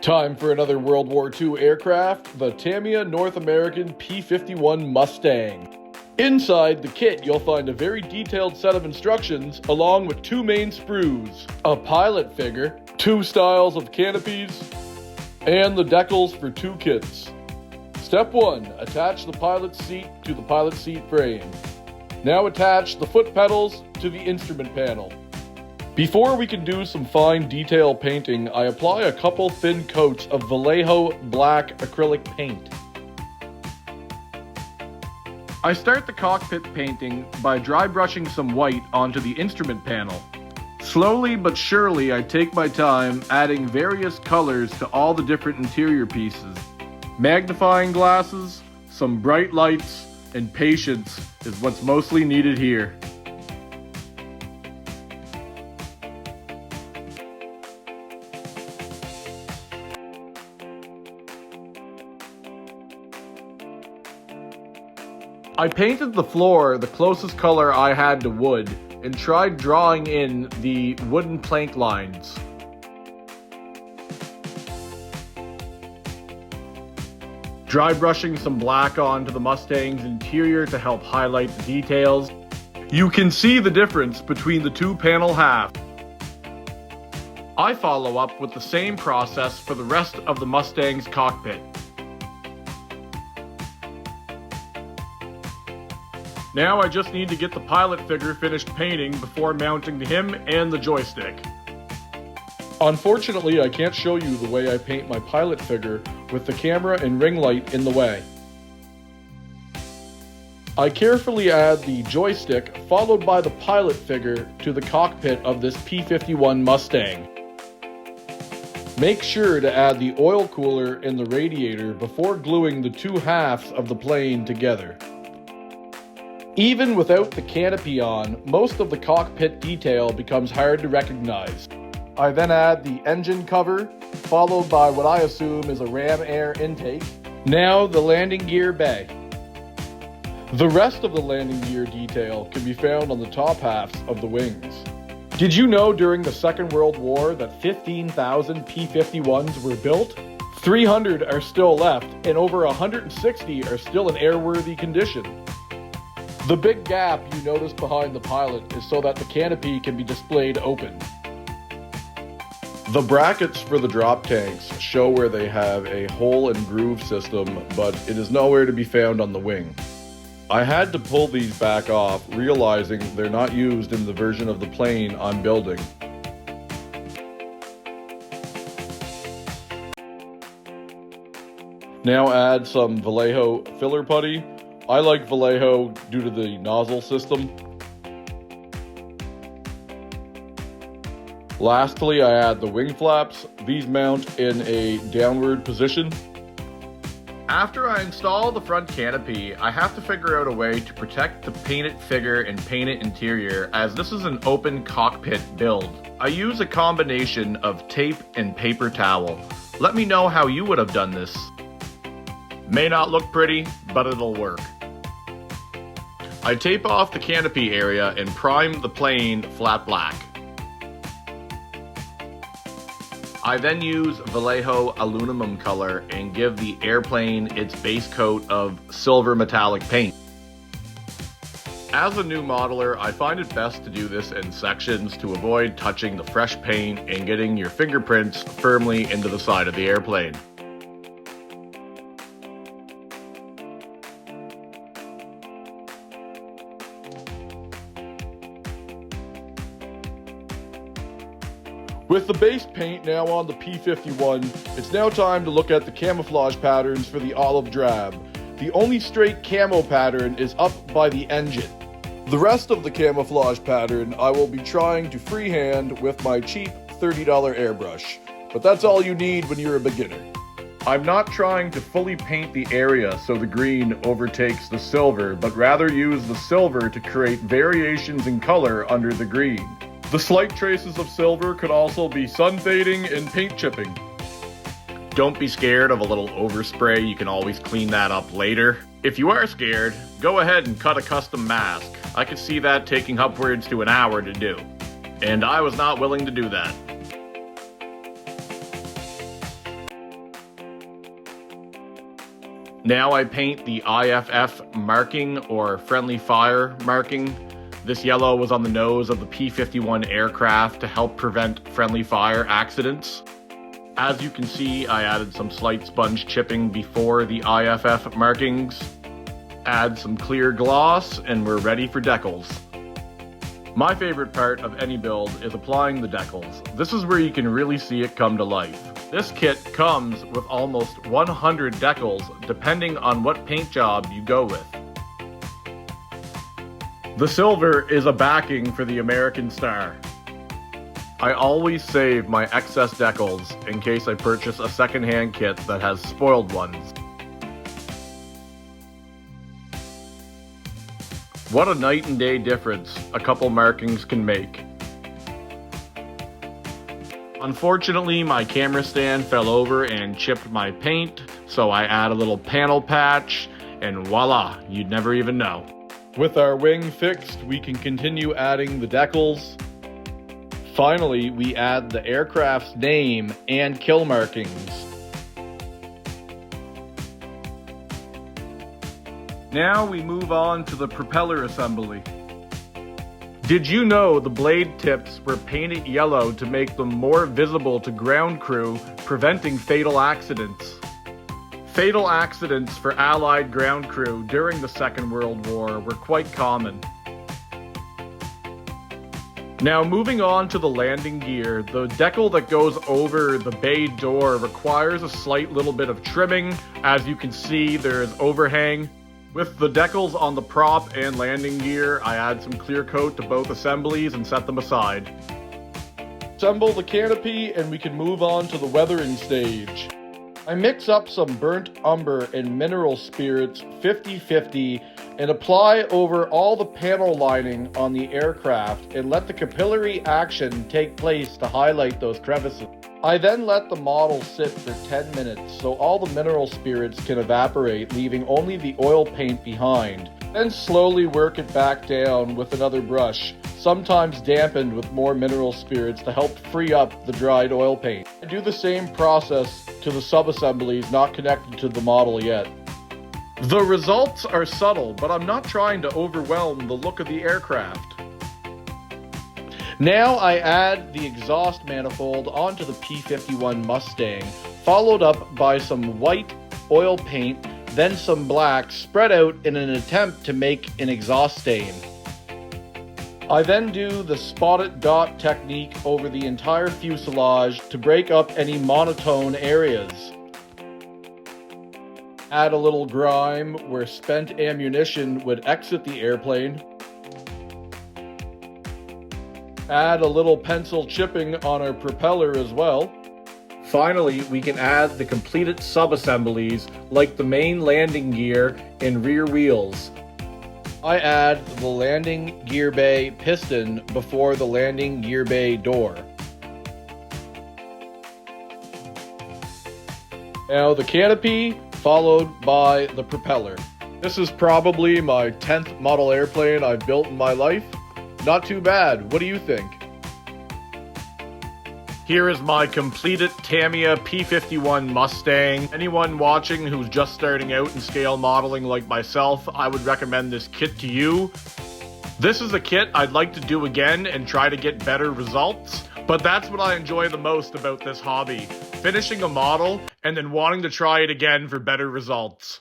Time for another World War II aircraft, the Tamiya North American P-51 Mustang. Inside the kit, you'll find a very detailed set of instructions along with two main sprues, a pilot figure, two styles of canopies, and the decals for two kits. Step 1. Attach the pilot's seat to the pilot seat frame. Now attach the foot pedals to the instrument panel. Before we can do some fine detail painting, I apply a couple thin coats of Vallejo black acrylic paint. I start the cockpit painting by dry brushing some white onto the instrument panel. Slowly but surely I take my time adding various colors to all the different interior pieces. Magnifying glasses, some bright lights, and patience is what's mostly needed here. I painted the floor the closest color I had to wood and tried drawing in the wooden plank lines. Dry brushing some black onto the Mustang's interior to help highlight the details. You can see the difference between the two panel halves. I follow up with the same process for the rest of the Mustang's cockpit. Now I just need to get the pilot figure finished painting before mounting him and the joystick. Unfortunately, I can't show you the way I paint my pilot figure with the camera and ring light in the way. I carefully add the joystick followed by the pilot figure to the cockpit of this P-51 Mustang. Make sure to add the oil cooler in the radiator before gluing the two halves of the plane together. Even without the canopy on, most of the cockpit detail becomes hard to recognize. I then add the engine cover, followed by what I assume is a ram air intake. Now the landing gear bay. The rest of the landing gear detail can be found on the top halves of the wings. Did you know during the Second World War that 15,000 P-51s were built? 300 are still left, and over 160 are still in airworthy condition. The big gap you notice behind the pilot is so that the canopy can be displayed open. The brackets for the drop tanks show where they have a hole and groove system, but it is nowhere to be found on the wing. I had to pull these back off, realizing they're not used in the version of the plane I'm building. Now add some Vallejo filler putty. I like Vallejo due to the nozzle system. Lastly, I add the wing flaps. These mount in a downward position. After I install the front canopy, I have to figure out a way to protect the painted figure and painted interior, as this is an open cockpit build. I use a combination of tape and paper towel. Let me know how you would have done this. May not look pretty, but it'll work. I tape off the canopy area and prime the plane flat black. I then use Vallejo aluminum color and give the airplane its base coat of silver metallic paint. As a new modeler, I find it best to do this in sections to avoid touching the fresh paint and getting your fingerprints firmly into the side of the airplane. With the base paint now on the P-51, it's now time to look at the camouflage patterns for the olive drab. The only straight camo pattern is up by the engine. The rest of the camouflage pattern I will be trying to freehand with my cheap $30 airbrush, but that's all you need when you're a beginner. I'm not trying to fully paint the area so the green overtakes the silver, but rather use the silver to create variations in color under the green. The slight traces of silver could also be sun fading and paint chipping. Don't be scared of a little overspray, you can always clean that up later. If you are scared, go ahead and cut a custom mask. I could see that taking upwards to an hour to do. And I was not willing to do that. Now I paint the IFF marking, or friendly fire marking. This yellow was on the nose of the P-51 aircraft to help prevent friendly fire accidents. As you can see, I added some slight sponge chipping before the IFF markings. Add some clear gloss, and we're ready for decals. My favorite part of any build is applying the decals. This is where you can really see it come to life. This kit comes with almost 100 decals, depending on what paint job you go with. The silver is a backing for the American star. I always save my excess decals in case I purchase a second-hand kit that has spoiled ones. What a night and day difference a couple markings can make. Unfortunately, my camera stand fell over and chipped my paint, so I add a little panel patch, and voila, you'd never even know. With our wing fixed, we can continue adding the decals. Finally, we add the aircraft's name and kill markings. Now we move on to the propeller assembly. Did you know the blade tips were painted yellow to make them more visible to ground crew, preventing fatal accidents? Fatal accidents for Allied ground crew during the Second World War were quite common. Now moving on to the landing gear, the decal that goes over the bay door requires a slight little bit of trimming. As you can see, there's overhang. With the decals on the prop and landing gear, I add some clear coat to both assemblies and set them aside. Assemble the canopy and we can move on to the weathering stage. I mix up some burnt umber and mineral spirits 50-50 and apply over all the panel lining on the aircraft and let the capillary action take place to highlight those crevices. I then let the model sit for 10 minutes so all the mineral spirits can evaporate, leaving only the oil paint behind. Then slowly work it back down with another brush, sometimes dampened with more mineral spirits to help free up the dried oil paint. I do the same process to the sub-assemblies not connected to the model yet. The results are subtle, but I'm not trying to overwhelm the look of the aircraft. Now I add the exhaust manifold onto the P-51 Mustang, followed up by some white oil paint, then some black spread out in an attempt to make an exhaust stain. I then do the spotted dot technique over the entire fuselage to break up any monotone areas. Add a little grime where spent ammunition would exit the airplane. Add a little pencil chipping on our propeller as well. Finally, we can add the completed sub-assemblies like the main landing gear and rear wheels. I add the landing gear bay piston before the landing gear bay door. Now the canopy, followed by the propeller. This is probably my 10th model airplane I've built in my life. Not too bad, what do you think? Here is my completed Tamiya P-51 Mustang. Anyone watching who's just starting out in scale modeling like myself, I would recommend this kit to you. This is a kit I'd like to do again and try to get better results, but that's what I enjoy the most about this hobby. Finishing a model and then wanting to try it again for better results.